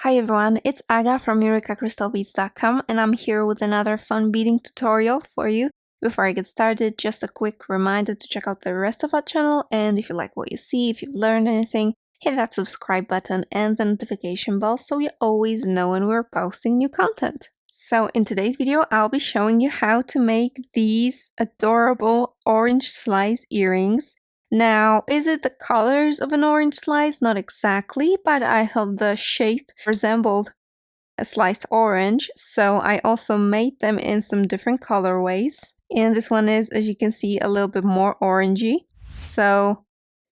Hi everyone, it's Aga from MyukicrystalBeads.com and I'm here with another fun beading tutorial for you. Before I get started, just a quick reminder to check out the rest of our channel, and if you like what you see, if you've learned anything, hit that subscribe button and the notification bell so you always know when we're posting new content. So in today's video, I'll be showing you how to make these adorable orange slice earrings. Now, is it the colors of an orange slice? Not exactly, but I thought the shape resembled a sliced orange, so I also made them in some different colorways. And this one is, as you can see, a little bit more orangey. So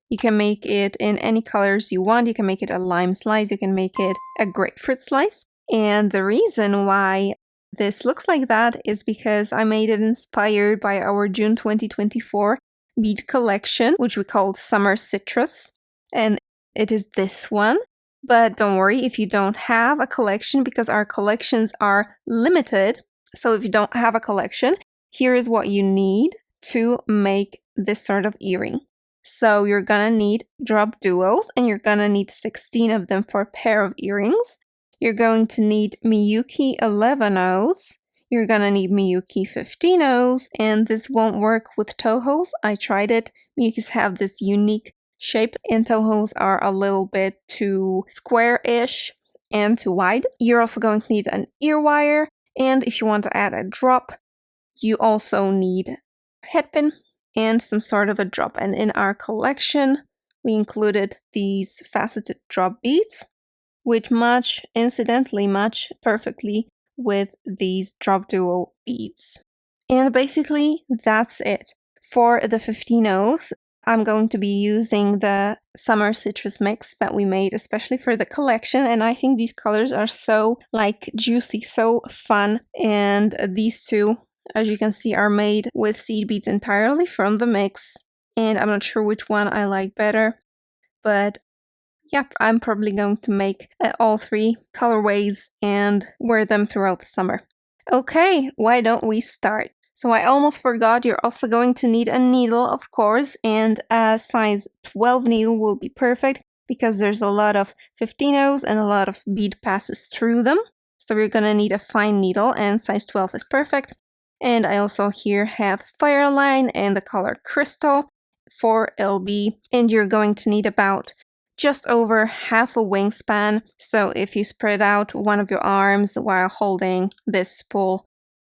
you can make it in any colors you want. You can make it a lime slice, you can make it a grapefruit slice. And the reason why this looks like that is because I made it inspired by our June 2024 bead collection, which we called Summer Citrus, and it is this one. But don't worry if you don't have a collection, because our collections are limited. So if you don't have a collection, here is what you need to make this sort of earring. So you're gonna need DropDuos, and you're gonna need 16 of them for a pair of earrings. You're going to need Miyuki 11-Os. You're gonna need Miyuki 15-Os, and this won't work with Tohos. I tried it. Miyukis have this unique shape, and Tohos are a little bit too square-ish and too wide. You're also going to need an ear wire, and if you want to add a drop, you also need a head pin and some sort of a drop. And in our collection, we included these faceted drop beads, which incidentally match perfectly with these DropDuo beads. And basically that's it. For the 15-Os, I'm going to be using the Summer Citrus mix that we made especially for the collection, and I think these colors are so juicy, so fun. And these two, as you can see, are made with seed beads entirely from the mix, and I'm not sure which one I like better, but yep, I'm probably going to make all three colorways and wear them throughout the summer. Okay, why don't we start? So I almost forgot, you're also going to need a needle, of course, and a size 12 needle will be perfect because there's a lot of 15-Os and a lot of bead passes through them. So you're gonna need a fine needle, and size 12 is perfect. And I also here have Fireline and the color Crystal for LB, and you're going to need about just over half a wingspan. So if you spread out one of your arms while holding this spool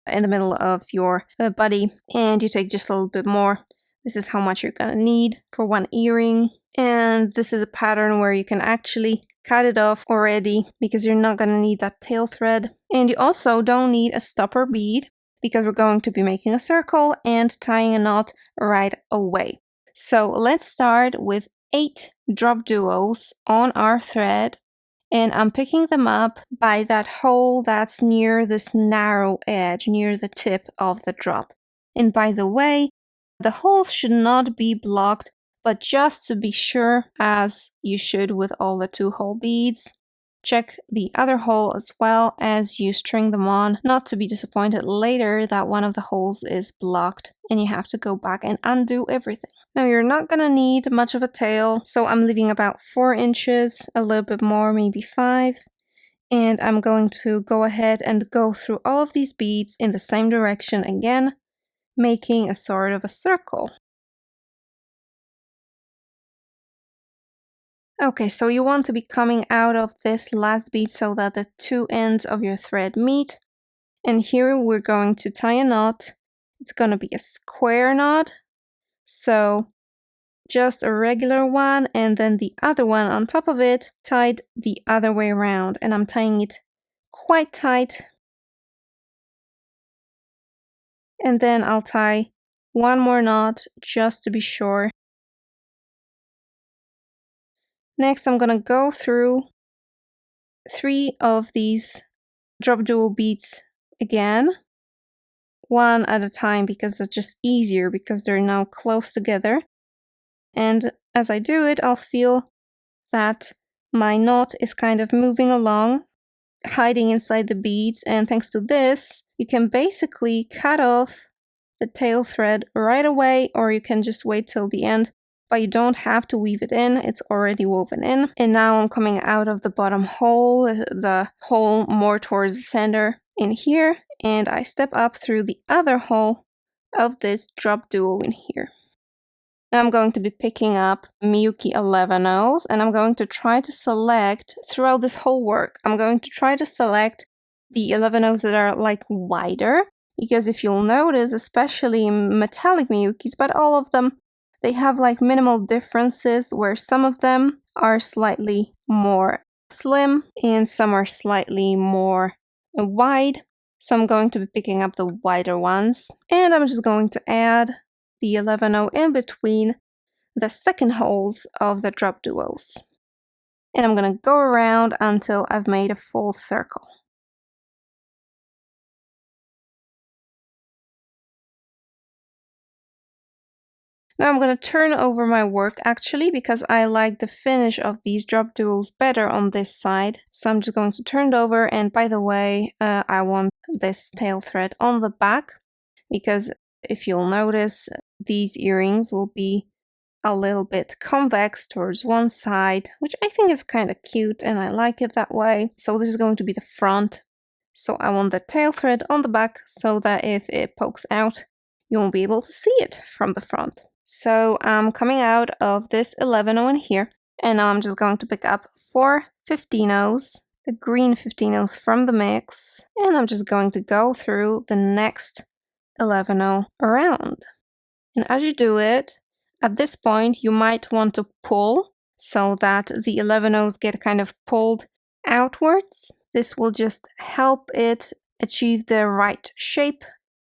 in the middle of your body, and you take just a little bit more, this is how much you're gonna need for one earring. And this is a pattern where you can actually cut it off already because you're not gonna need that tail thread. And you also don't need a stopper bead because we're going to be making a circle and tying a knot right away. So let's start with 8 DropDuos on our thread, and I'm picking them up by that hole that's near this narrow edge, near the tip of the drop. And by the way, the holes should not be blocked, but just to be sure, as you should with all the 2-hole beads, check the other hole as well as you string them on, not to be disappointed later that one of the holes is blocked and you have to go back and undo everything. Now you're not gonna need much of a tail, so I'm leaving about 4 inches, a little bit more, maybe 5. And I'm going to go ahead and go through all of these beads in the same direction again, making a sort of a circle. Okay, so you want to be coming out of this last bead so that the 2 ends of your thread meet. And here we're going to tie a knot. It's gonna be a square knot. So just a regular one, and then the other one on top of it tied the other way around, and I'm tying it quite tight. And then I'll tie one more knot just to be sure. Next, I'm gonna go through 3 of these DropDuo beads again, one at a time, because it's just easier because they're now close together. And as I do it, I'll feel that my knot is kind of moving along, hiding inside the beads, and thanks to this, you can basically cut off the tail thread right away, or you can just wait till the end. but you don't have to weave it in, it's already woven in. And now I'm coming out of the bottom hole, the hole more towards the center in here, and I step up through the other hole of this DropDuo in here. Now I'm going to be picking up Miyuki 11-0s, and I'm going to try to select, throughout this whole work, I'm going to try to select the 11-0s that are like wider, because if you'll notice, especially metallic Miyukis, but all of them, they have like minimal differences where some of them are slightly more slim and some are slightly more wide. So I'm going to be picking up the wider ones, and I'm just going to add the 11-0 in between the second holes of the DropDuos. And I'm going to go around until I've made a full circle. Now I'm going to turn over my work actually, because I like the finish of these DropDuos better on this side. So I'm just going to turn it over, and by the way, I want this tail thread on the back, because if you'll notice, these earrings will be a little bit convex towards one side, which I think is kind of cute and I like it that way. So this is going to be the front. So I want the tail thread on the back so that if it pokes out, you won't be able to see it from the front. So I'm coming out of this 11-0 in here, and now I'm just going to pick up 4 15-0s, the green 15-0s from the mix, and I'm just going to go through the next 11-0 around. And as you do it, at this point, you might want to pull so that the 11-0s get kind of pulled outwards. This will just help it achieve the right shape.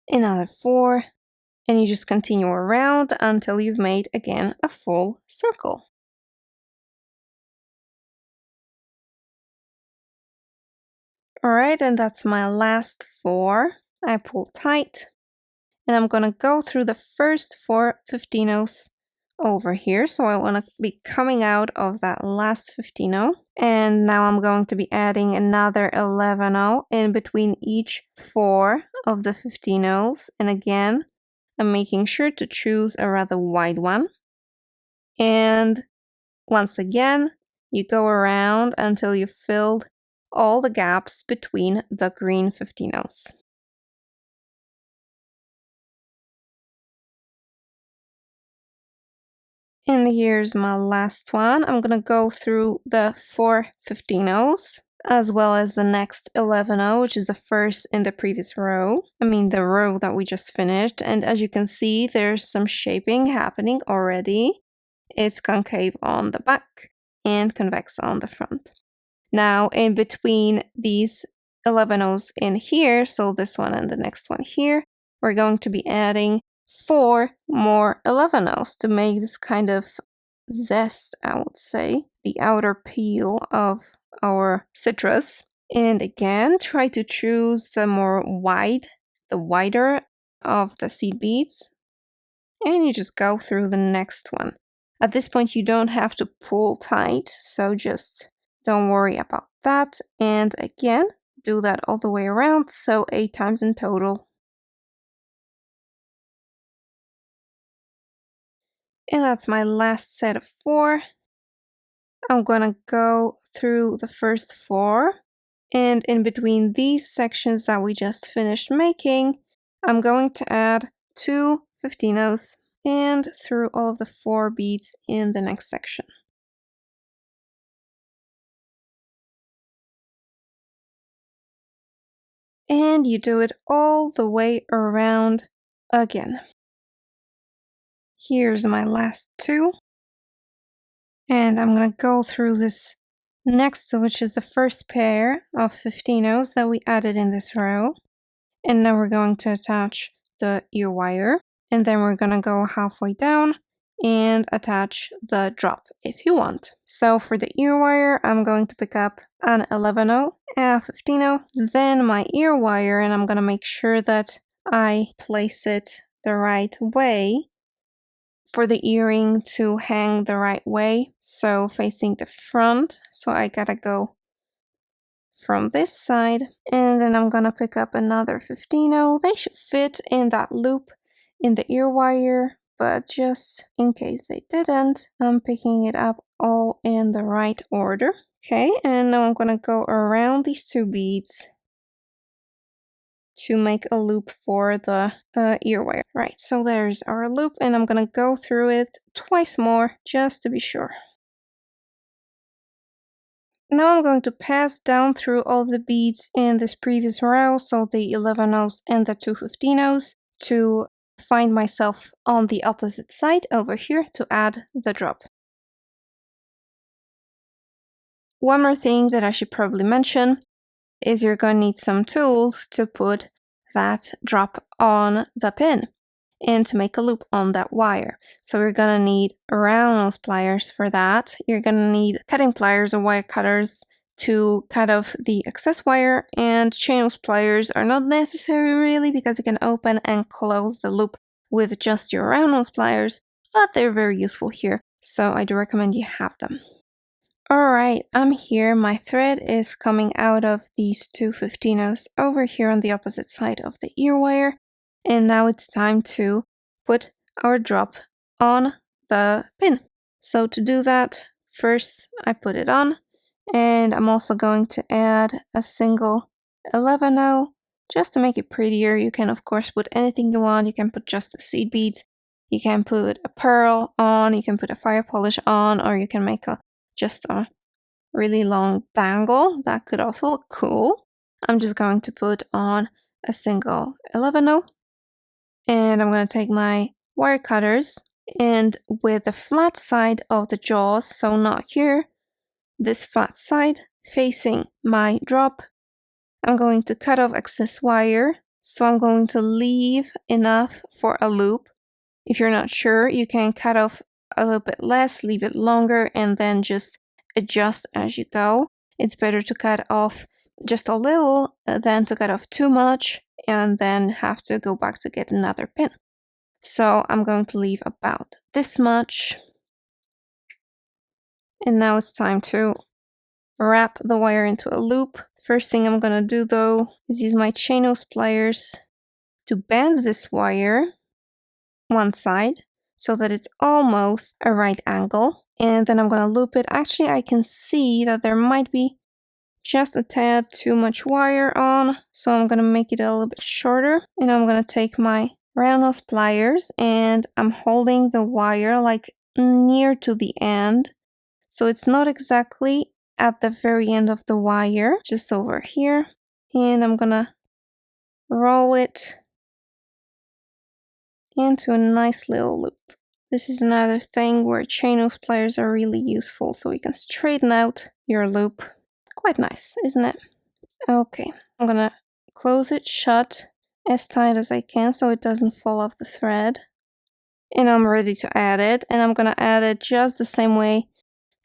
Another 4, and you just continue around until you've made, again, a full circle. Alright, and that's my last 4. I pull tight, and I'm gonna go through the first 4 15-0s over here. So I want to be coming out of that last 15-0, and now I'm going to be adding another 11-0 in between each 4 of the 15-0s, and again I'm making sure to choose a rather wide one. And once again, you go around until you've filled all the gaps between the green 15-0s. And here's my last one. I'm gonna go through the 4 15-0s as well as the next 11-0, which is the first in the previous row. I mean the row that we just finished. And as you can see, there's some shaping happening already. It's concave on the back and convex on the front. Now in between these 11-0s in here, so this one and the next one here, we're going to be adding 4 more 11-0s to make this kind of zest, I would say, the outer peel of our citrus. And again, try to choose the wider of the seed beads, and you just go through the next one. At this point, you don't have to pull tight, so just don't worry about that. And again, do that all the way around, so 8 times in total. And that's my last set of 4. I'm gonna go through the first 4, and in between these sections that we just finished making, I'm going to add 2 15-0s and through all of the 4 beads in the next section. And you do it all the way around again. Here's my last 2. And I'm going to go through this next, which is the first pair of 15-0s that we added in this row. And now we're going to attach the ear wire. And then we're going to go halfway down and attach the drop if you want. So for the ear wire, I'm going to pick up an 11-0, a 15-0, then my ear wire, and I'm going to make sure that I place it the right way for the earring to hang the right way, so facing the front. So I gotta go from this side, and then I'm gonna pick up another 15-0. They should fit in that loop in the ear wire, but just in case they didn't, I'm picking it up all in the right order. Okay, and now I'm gonna go around these two beads to make a loop for the ear wire. Right, so there's our loop, and I'm gonna go through it twice more just to be sure. Now I'm going to pass down through all the beads in this previous row, so the 11-0s and the 215-0s, to find myself on the opposite side over here to add the drop. One more thing that I should probably mention is you're going to need some tools to put that drop on the pin and to make a loop on that wire. So we're going to need round nose pliers for that. You're going to need cutting pliers or wire cutters to cut off the excess wire, and chain nose pliers are not necessary really because you can open and close the loop with just your round nose pliers, but they're very useful here, so I do recommend you have them. Alright, I'm here. My thread is coming out of these two 15-0s over here on the opposite side of the ear wire. And now it's time to put our drop on the pin. So to do that, first I put it on, and I'm also going to add a single 11-0 just to make it prettier. You can of course put anything you want. You can put just the seed beads, you can put a pearl on, you can put a fire polish on, or you can make just a really long dangle. That could also look cool. I'm just going to put on a single 11-0, and I'm going to take my wire cutters, and with the flat side of the jaws, so not here, this flat side facing my drop, I'm going to cut off excess wire. So I'm going to leave enough for a loop. If you're not sure, you can cut off a little bit less, leave it longer, and then just adjust as you go. It's better to cut off just a little than to cut off too much and then have to go back to get another pin. So I'm going to leave about this much. And now it's time to wrap the wire into a loop. First thing I'm going to do though is use my chain nose pliers to bend this wire one side so that it's almost a right angle. And then I'm going to loop it. Actually, I can see that there might be just a tad too much wire on, so I'm going to make it a little bit shorter. And I'm going to take my round nose pliers, and I'm holding the wire like near to the end. So it's not exactly at the very end of the wire, just over here. And I'm going to roll it into a nice little loop. This is another thing where chain nose pliers are really useful, so you can straighten out your loop. Quite nice, isn't it? Okay, I'm gonna close it shut as tight as I can so it doesn't fall off the thread. And I'm ready to add it, and I'm gonna add it just the same way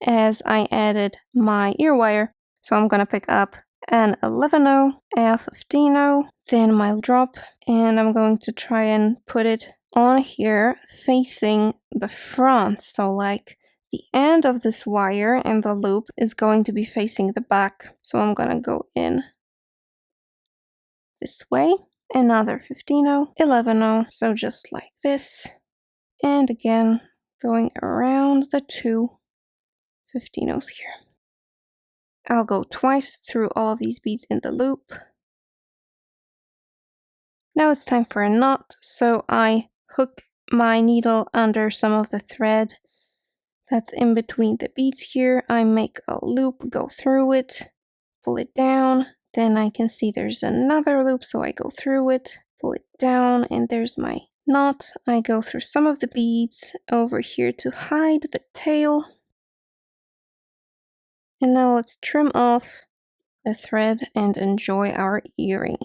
as I added my ear wire. So I'm gonna pick up an 11-0, a 15-0, then my drop, and I'm going to try and put it on here facing the front. So like the end of this wire and the loop is going to be facing the back. So I'm gonna go in this way, another 15-0, 11-0, so just like this. And again, going around the two 15-0s here. I'll go twice through all of these beads in the loop. Now it's time for a knot, so I hook my needle under some of the thread that's in between the beads here. I make a loop, go through it, pull it down, then I can see there's another loop, so I go through it, pull it down, and there's my knot. I go through some of the beads over here to hide the tail. And now let's trim off the thread and enjoy our earring.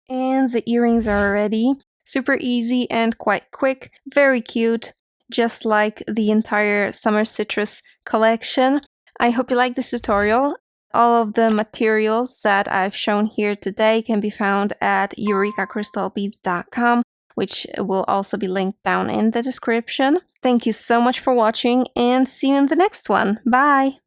And the earrings are ready. Super easy and quite quick. Very cute, just like the entire Summer Citrus collection. I hope you like this tutorial. All of the materials that I've shown here today can be found at EurekaCrystalBeads.com, which will also be linked down in the description. Thank you so much for watching, and see you in the next one. Bye!